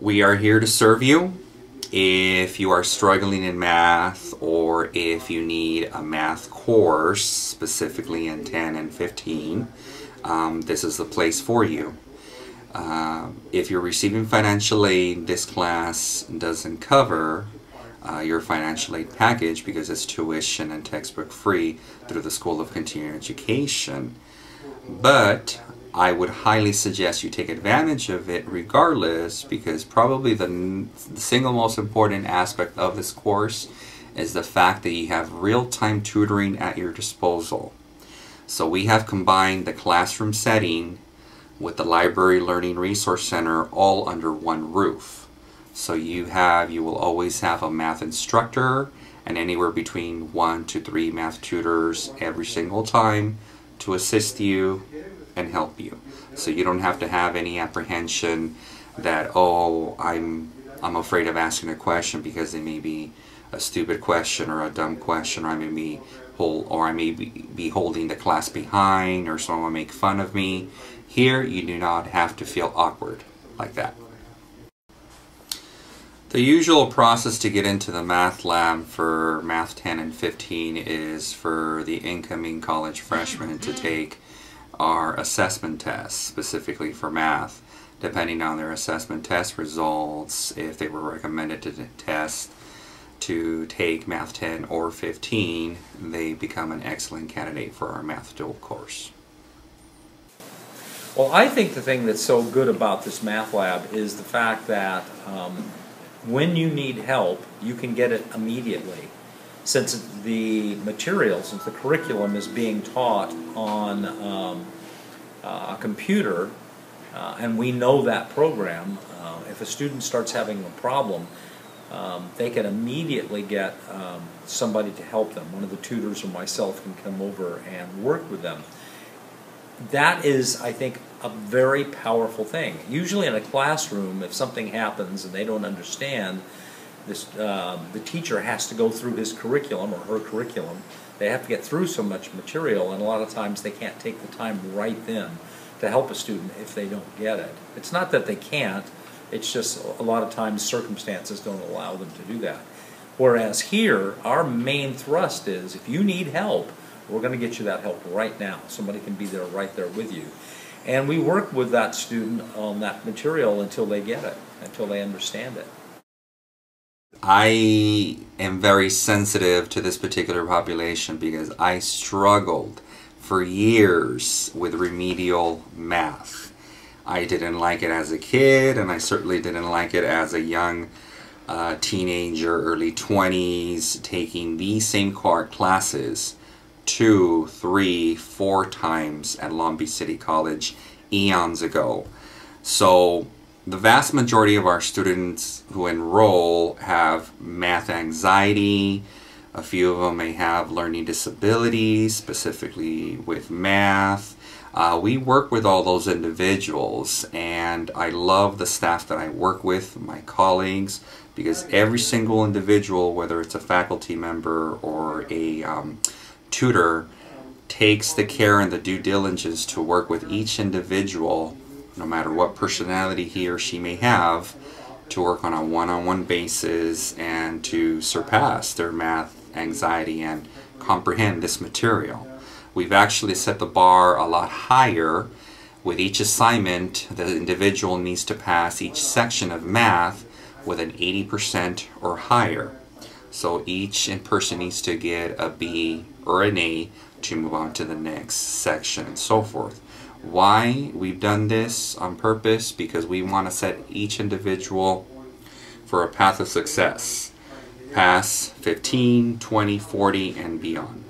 We are here to serve you. If you are struggling in math, or if you need a math course, specifically in 10 and 15, this is the place for you. If you're receiving financial aid, this class doesn't cover your financial aid package because it's tuition and textbook free through the School of Continuing Education. But I would highly suggest you take advantage of it regardless, because probably the single most important aspect of this course is the fact that you have real-time tutoring at your disposal. So we have combined the classroom setting with the Library Learning Resource Center all under one roof. So you will always have a math instructor and anywhere between 1 to 3 math tutors every single time to assist you and help you. So you don't have to have any apprehension that, oh, I'm afraid of asking a question because it may be a stupid question or a dumb question, or I may be holding the class behind, or someone will make fun of me. Here you do not have to feel awkward like that. The usual process to get into the math lab for Math 10 and 15 is for the incoming college freshmen to take our assessment tests, specifically for math. Depending on their assessment test results, if they were recommended to take Math 10 or 15, they become an excellent candidate for our math dual course. Well, I think the thing that's so good about this math lab is the fact that when you need help, you can get it immediately. Since the material, since the curriculum is being taught on a computer, and we know that program, if a student starts having a problem, they can immediately get somebody to help them. One of the tutors or myself can come over and work with them. That is, I think, a very powerful thing. Usually in a classroom, if something happens and they don't understand, the teacher has to go through his curriculum or her curriculum. They have to get through so much material, and a lot of times they can't take the time right then to help a student if they don't get it. It's not that they can't, it's just a lot of times circumstances don't allow them to do that. Whereas here, our main thrust is, if you need help, we're going to get you that help right now. Somebody can be there right there with you. And we work with that student on that material until they get it, until they understand it. I am very sensitive to this particular population because I struggled for years with remedial math. I didn't like it as a kid, and I certainly didn't like it as a young teenager, early 20s, taking these same classes 2, 3, 4 times at Long Beach City College eons ago. So the vast majority of our students who enroll have math anxiety. A few of them may have learning disabilities, specifically with math. We work with all those individuals, and I love the staff that I work with, my colleagues, because every single individual, whether it's a faculty member or a tutor, takes the care and the due diligence to work with each individual, no matter what personality he or she may have, to work on a one-on-one basis and to surpass their math anxiety and comprehend this material. We've actually set the bar a lot higher. With each assignment, the individual needs to pass each section of math with an 80% or higher. So each person needs to get a B or an A to move on to the next section and so forth. Why? We've done this on purpose because we want to set each individual for a path of success. Pass 15, 20, 40, and beyond.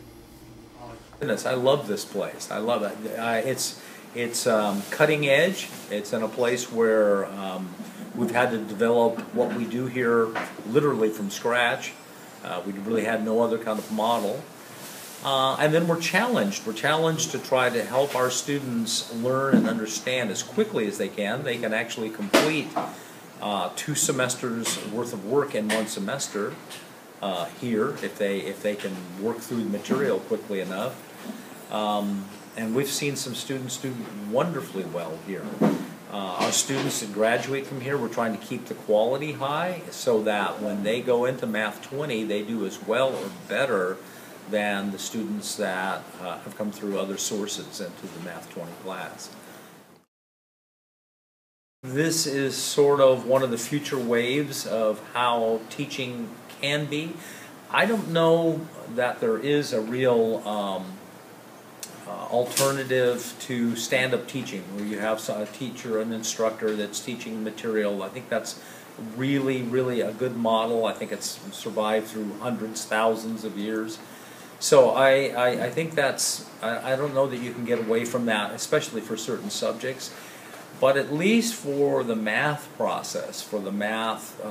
Goodness, I love this place. I love it. It's cutting edge. It's in a place where we've had to develop what we do here literally from scratch. We really had no other kind of model. And then we're challenged. We're challenged to try to help our students learn and understand as quickly as they can. They can actually complete 2 semesters worth of work in 1 semester here if they can work through the material quickly enough. And we've seen some students do wonderfully well here. Our students that graduate from here, we're trying to keep the quality high so that when they go into Math 20, they do as well or better than the students that have come through other sources into the Math 20 class. This is sort of one of the future waves of how teaching can be. I don't know that there is a real alternative to stand-up teaching, where you have a teacher, an instructor that's teaching material. I think that's really, really a good model. I think it's survived through hundreds, thousands of years. So I think that's, I don't know that you can get away from that, especially for certain subjects. But at least for the math process, for the math,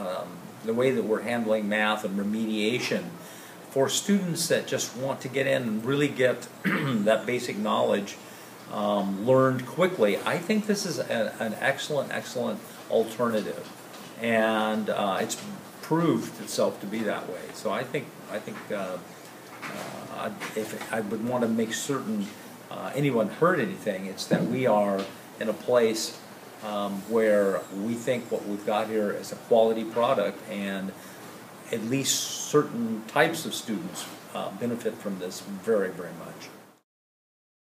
the way that we're handling math and remediation, for students that just want to get in and really get that basic knowledge learned quickly, I think this is an excellent, excellent alternative, and it's proved itself to be that way. So I think if I would want to make certain anyone heard anything, it's that we are in a place where we think what we've got here is a quality product, and at least certain types of students benefit from this very, very much.